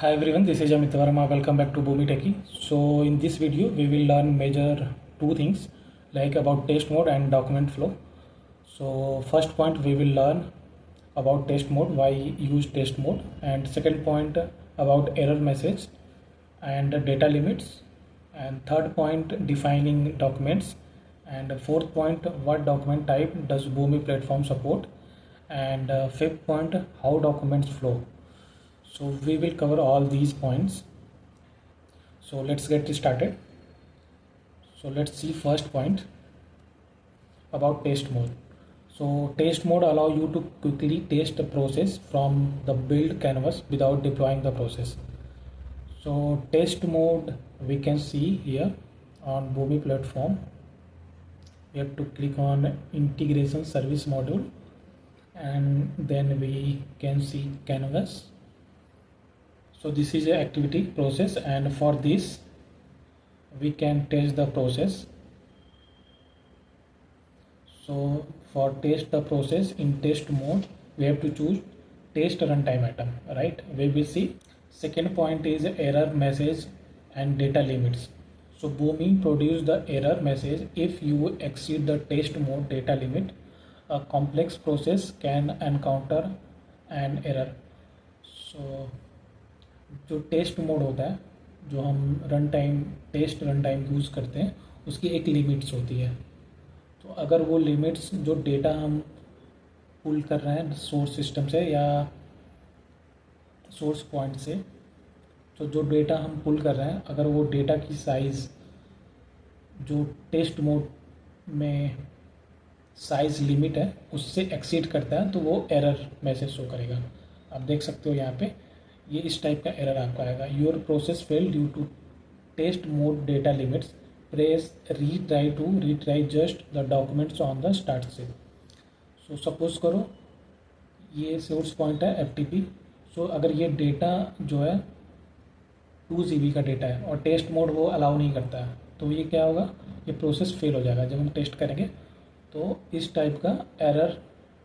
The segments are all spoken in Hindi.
Hi everyone, this is Amit Verma. Welcome back to Bhumi Techie. So in this video, we will learn major two things like about test mode and document flow. So first point we will learn about test mode, why use test mode, and second point about error message and data limits, and third point defining documents, and fourth point what document type does Bhumi platform support, and fifth point how documents flow. So we will cover all these points. So let's get started. So let's see first point about test mode. So test mode allow you to quickly test the process from the build canvas without deploying the process. So test mode we can see here on Bhumi platform. We have to click on integration service module and then we can see canvas. So this is a activity process, and for this we can test the process. So for test the process in test mode, we have to choose test runtime item, right? We will see. Second point is error message and data limits. So Bhumi produce the error message if you exceed the test mode data limit. A complex process can encounter an error. So जो टेस्ट मोड होता है, जो हम run time test run time use करते हैं, उसकी एक लिमिट्स होती है. तो अगर वो लिमिट्स जो डेटा हम पुल कर रहे हैं सोर्स सिस्टम से या सोर्स पॉइंट से, तो जो डेटा हम पुल कर रहे हैं अगर वो डेटा की साइज़ जो टेस्ट मोड में साइज़ लिमिट है उससे एक्सीड करता है तो वो एरर मैसेज शो करेगा. आप देख सकते हो यहाँ पे ये इस टाइप का एरर आपको आएगा. Your process fail due to test mode data limits, press retry just the documents on the start से. सो सपोज करो ये सोर्स पॉइंट है FTP. सो अगर ये डेटा जो है 2 GB का डेटा है और टेस्ट मोड वो अलाउ नहीं करता है, तो ये क्या होगा, ये प्रोसेस फेल हो जाएगा. जब हम टेस्ट करेंगे तो इस टाइप का एरर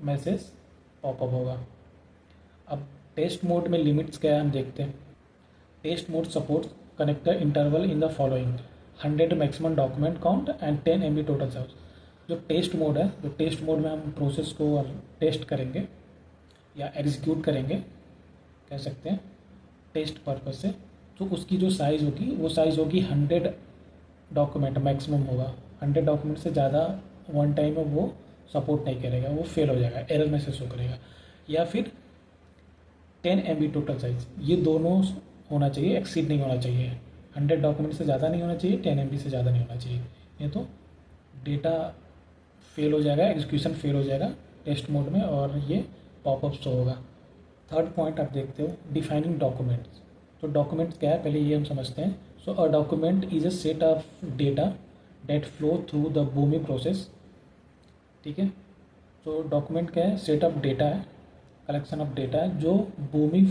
मैसेज पॉपअप होगा. अब टेस्ट मोड में लिमिट्स क्या है हम देखते हैं. Test mode supports connector interval in the following 100 maximum document count and 10 MB total size. जो टेस्ट मोड है, जो टेस्ट मोड में हम प्रोसेस को टेस्ट करेंगे या एग्जीक्यूट करेंगे कह सकते हैं टेस्ट पर्पज से, तो उसकी जो साइज़ होगी वो साइज़ होगी 100 डॉक्यूमेंट मैक्सिमम होगा. 100 डॉक्यूमेंट से ज़्यादा वन टाइम में वो सपोर्ट नहीं करेगा, वो फेल हो जाएगा, एरर मैसेज शो करेगा. या फिर 10 MB टोटल साइज, ये दोनों होना चाहिए, एक्सीड नहीं होना चाहिए. 100 डॉक्यूमेंट से ज़्यादा नहीं होना चाहिए, 10 MB से ज़्यादा नहीं होना चाहिए. ये तो डेटा फेल हो जाएगा, एग्जीक्यूशन फेल हो जाएगा टेस्ट मोड में और ये पॉपअप शो होगा. थर्ड पॉइंट आप देखते हो डिफाइनिंग डॉक्यूमेंट्स. तो डॉक्यूमेंट्स क्या है पहले ये हम समझते हैं. So a document is a set of data that flow through the Bhumi process. ठीक है, तो डॉक्यूमेंट क्या है, सेट ऑफ डेटा है, कलेक्शन ऑफ डेटा है जो Bhumi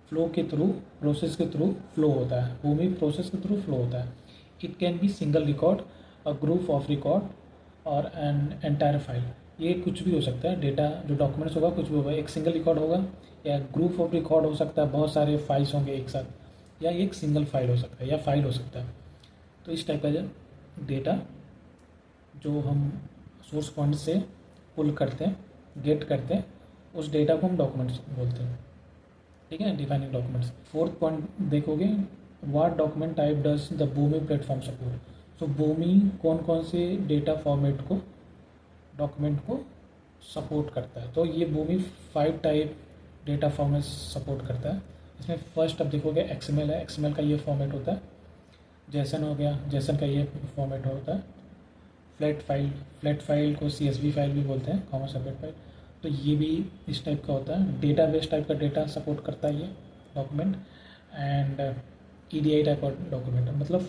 फ्लो के थ्रू प्रोसेस के थ्रू फ्लो होता है, Bhumi प्रोसेस के थ्रू फ्लो होता है. It can be single record, a group of record और एन एंटायर फाइल. ये कुछ भी हो सकता है, डेटा जो डॉक्यूमेंट्स होगा कुछ भी होगा, एक सिंगल रिकॉर्ड होगा या ग्रुप ऑफ रिकॉर्ड हो सकता है, बहुत सारे फाइल्स होंगे एक साथ, या एक सिंगल फाइल हो सकता है या फाइल हो सकता है. तो इस टाइप का डेटा जो हम सोर्स पॉइंट से पुल करते हैं, गेट करते हैं, उस डेटा को हम डॉक्यूमेंट्स बोलते हैं. ठीक है, डिफाइनिंग डॉक्यूमेंट्स. फोर्थ पॉइंट देखोगे what document type does the Bhumi platform support. So Bhumi कौन कौन से डेटा फॉर्मेट को डॉक्यूमेंट को सपोर्ट करता है. तो ये Bhumi 5 type data format support करता है. इसमें फर्स्ट अब देखोगे XML है, XML का ये फॉर्मेट होता है. जेसन हो गया, जेसन का ये फॉर्मेट होता है. फ्लैट फाइल को CSV फाइल भी बोलते हैं, कॉमा सेपरेट फाइल. तो ये भी इस टाइप का होता है. डेटाबेस टाइप का डेटा सपोर्ट करता है ये डॉक्यूमेंट. एंड EDI टाइप का डॉक्यूमेंट, मतलब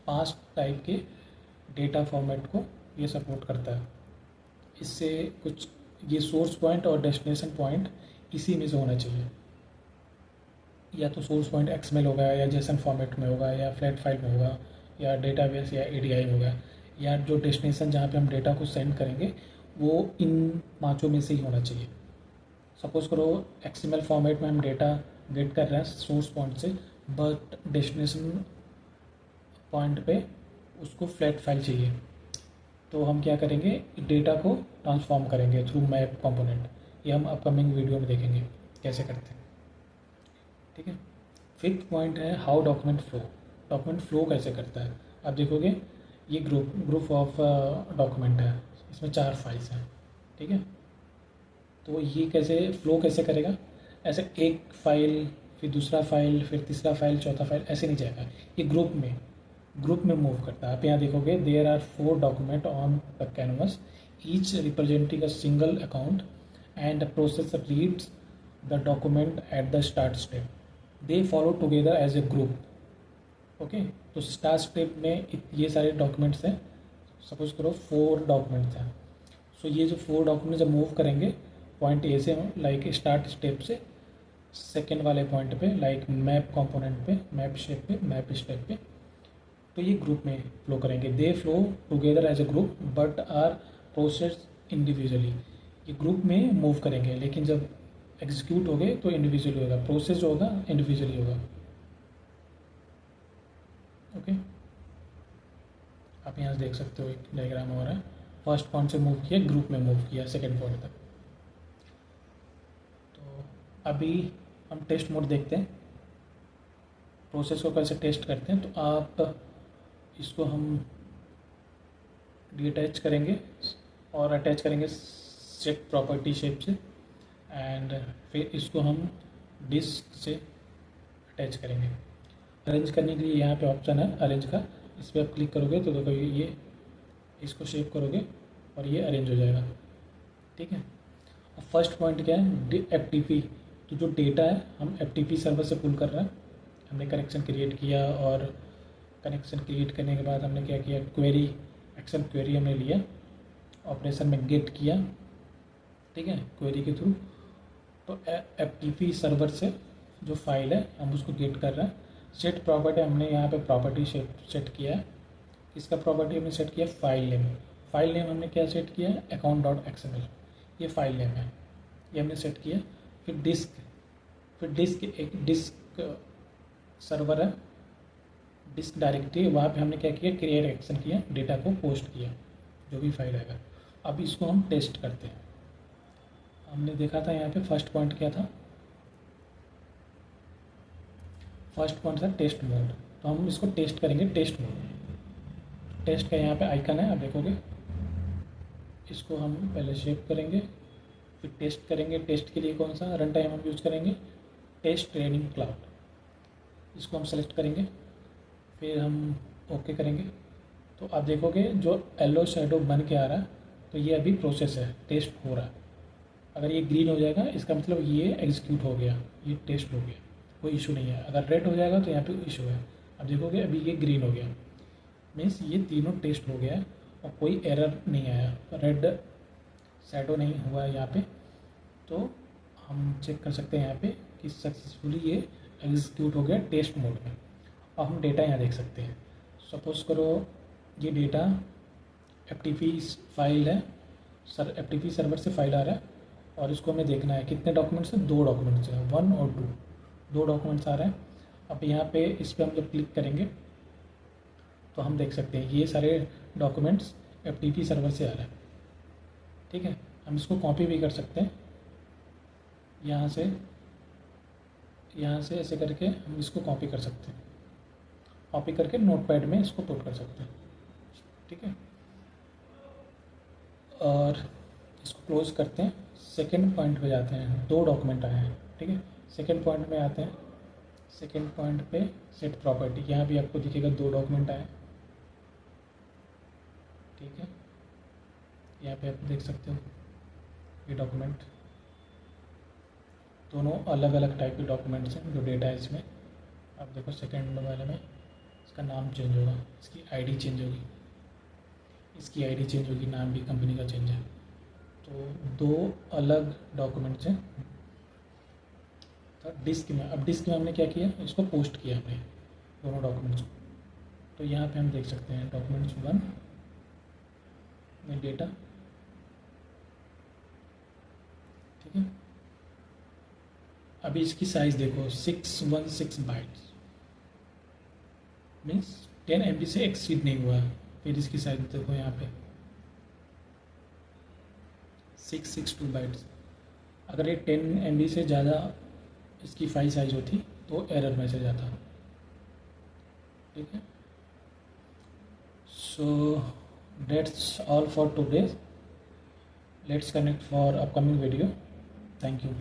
5 टाइप के डेटा फॉर्मेट को ये सपोर्ट करता है. इससे कुछ ये सोर्स पॉइंट और डेस्टिनेशन पॉइंट इसी में से होना चाहिए. या तो सोर्स पॉइंट XML होगा या जेसन फॉर्मेट में होगा या फ्लैट फाइल में होगा या डेटाबेस या EDI होगा, या जो डेस्टिनेशन जहाँ पे हम डेटा को सेंड करेंगे वो इन 5 में से ही होना चाहिए. सपोज़ करो XML फॉर्मेट में हम डेटा गेट कर रहे हैं सोर्स पॉइंट से, बट डेस्टिनेशन पॉइंट पे उसको फ्लैट फाइल चाहिए। तो हम क्या करेंगे, डेटा को ट्रांसफॉर्म करेंगे थ्रू मैप कंपोनेंट। ये हम अपकमिंग वीडियो में देखेंगे कैसे करते हैं, ठीक है। फिफ्थ पॉइंट है how document flow. Document flow कैसे करता है, आप देखोगे ये ग्रुप ऑफ डॉक्यूमेंट है, इसमें 4 फाइल्स हैं, ठीक है। तो ये कैसे फ्लो कैसे करेगा, ऐसे एक फाइल फिर दूसरा फाइल फिर तीसरा फाइल चौथा फाइल, ऐसे नहीं जाएगा। ये ग्रुप में मूव करता है। आप यहाँ देखोगे there are 4 document on the canvas, each representing a single account and the processor reads the document at the start step, they follow together as a group. Okay, तो स्टार्ट स्टेप में ये सारे डॉक्यूमेंट्स हैं, सपोज करो 4 डॉक्यूमेंट्स हैं। सो ये जो 4 डॉक्यूमेंट जब मूव करेंगे पॉइंट ए से, लाइक स्टार्ट स्टेप से सेकेंड वाले पॉइंट पे, लाइक मैप कंपोनेंट पे, मैप शेप पे, मैप स्टेप पे, तो ये ग्रुप में फ्लो करेंगे। They flow together as a group but are process individually. ये ग्रुप में मूव करेंगे लेकिन जब एग्जीक्यूट हो गए तो इंडिविजुअली होगा, प्रोसेस जो होगा इंडिविजुअली होगा। ओके, आप यहाँ से देख सकते हो एक डायग्राम हो रहा है, फर्स्ट पॉइंट से मूव किया, ग्रुप में मूव किया सेकेंड पॉइंट तक। तो अभी हम टेस्ट मोड देखते हैं, प्रोसेस को कैसे टेस्ट करते हैं। तो आप इसको हम डीअटैच करेंगे और अटैच करेंगे सेट प्रॉपर्टी शेप से, एंड फिर इसको हम डिस्क से अटैच करेंगे। अरेंज करने के लिए यहाँ पे ऑप्शन है अरेंज का, इस पर आप क्लिक करोगे तो देखो ये इसको शेप करोगे और ये अरेंज हो जाएगा, ठीक है। और फर्स्ट पॉइंट क्या है, FTP। तो जो डेटा है हम FTP सर्वर से पुल कर रहे हैं। हमने कनेक्शन क्रिएट किया और कनेक्शन क्रिएट करने के बाद हमने क्या किया, क्वेरी, एक्सेल क्वेरी हमने लिया, ऑपरेशन में गेट किया, ठीक है, क्वेरी के थ्रू। तो FTP सर्वर से जो फाइल है हम उसको गेट कर रहे हैं। सेट प्रॉपर्टी हमने यहाँ पे प्रॉपर्टी सेट किया है। इसका प्रॉपर्टी हमने सेट किया फाइल नेम। फाइल नेम हमने क्या सेट किया है, account.xml, ये फाइल नेम है, ये हमने सेट किया। फिर डिस्क एक डिस्क सर्वर है, डिस्क डायरेक्टरी, वहाँ पे हमने क्या किया, क्रिएट एक्शन किया, डेटा को पोस्ट किया, जो भी फाइल आएगा। अब इसको हम टेस्ट करते हैं। हमने देखा था यहाँ पे फर्स्ट पॉइंट क्या था, फर्स्ट पॉइंट था टेस्ट मोड। तो हम इसको टेस्ट करेंगे टेस्ट मोड। टेस्ट का यहाँ पे आइकन है, आप देखोगे, इसको हम पहले शेप करेंगे फिर टेस्ट करेंगे। टेस्ट के लिए कौन सा रन टाइम हम यूज़ करेंगे, टेस्ट ट्रेनिंग क्लाउड, इसको हम सेलेक्ट करेंगे, फिर हम ओके करेंगे। तो आप देखोगे जो येलो शेडो बन के आ रहा है, तो ये अभी प्रोसेस है, टेस्ट हो रहा है। अगर ये ग्रीन हो जाएगा इसका मतलब ये एग्जीक्यूट हो गया, ये टेस्ट हो गया, कोई इशू नहीं है। अगर रेड हो जाएगा तो यहाँ पे इशू है। अब देखोगे अभी ये ग्रीन हो गया, मीन्स ये तीनों टेस्ट हो गया है और कोई एरर नहीं आया, रेड शेडो नहीं हुआ है यहाँ पे। तो हम चेक कर सकते हैं यहाँ पे कि सक्सेसफुली ये एग्जीक्यूट हो गया टेस्ट मोड में। अब हम डेटा यहाँ देख सकते हैं। सपोज करो ये डेटा FTP फाइल है, FTP सर्वर से फाइल आ रहा है और इसको हमें देखना है कितने डॉक्यूमेंट्स हैं, 2 डॉक्यूमेंट्स हैं, 1 और 2 डॉक्यूमेंट्स आ रहे हैं। अब यहाँ पे इस पर हम जब क्लिक करेंगे तो हम देख सकते हैं ये सारे डॉक्यूमेंट्स FTP सर्वर से आ रहे हैं, ठीक है। हम इसको कॉपी भी कर सकते हैं, यहाँ से ऐसे करके हम इसको कॉपी कर सकते हैं, कॉपी करके नोटपैड में इसको पुट कर सकते हैं, ठीक है। और इसको क्लोज करते हैं। सेकंड पॉइंट पे जाते हैं, 2 डॉक्यूमेंट आए हैं, ठीक है। सेकंड पॉइंट में आते हैं, सेकंड पॉइंट पे सेट प्रॉपर्टी, यहाँ भी आपको दिखेगा 2 डॉक्यूमेंट आए, ठीक है। यहाँ पे आप देख सकते हो ये डॉक्यूमेंट, दोनों अलग अलग टाइप के डॉक्यूमेंट्स हैं जो डेटा है इसमें। आप देखो सेकंड वाले में इसका नाम चेंज होगा, इसकी आईडी चेंज होगी, इसकी आईडी चेंज होगी, नाम भी कंपनी का चेंज है। तो 2 अलग डॉक्यूमेंट्स हैं। तो डिस्क में, अब डिस्क में हमने क्या किया, इसको पोस्ट किया हमने दोनों डॉक्यूमेंट्स को। तो यहाँ पे हम देख सकते हैं डॉक्यूमेंट्स 1 में डेटा, ठीक है। अभी इसकी साइज़ देखो 616 बाइट्स, मीन्स 10 MB से एक्सीड नहीं हुआ। फिर इसकी साइज़ देखो यहाँ पे 662 बाइट्स। अगर ये 10 MB से ज़्यादा इसकी फाइल साइज होती तो एरर मैसेज आता। ठीक है, so that's all for today. Let's connect for upcoming video. Thank you.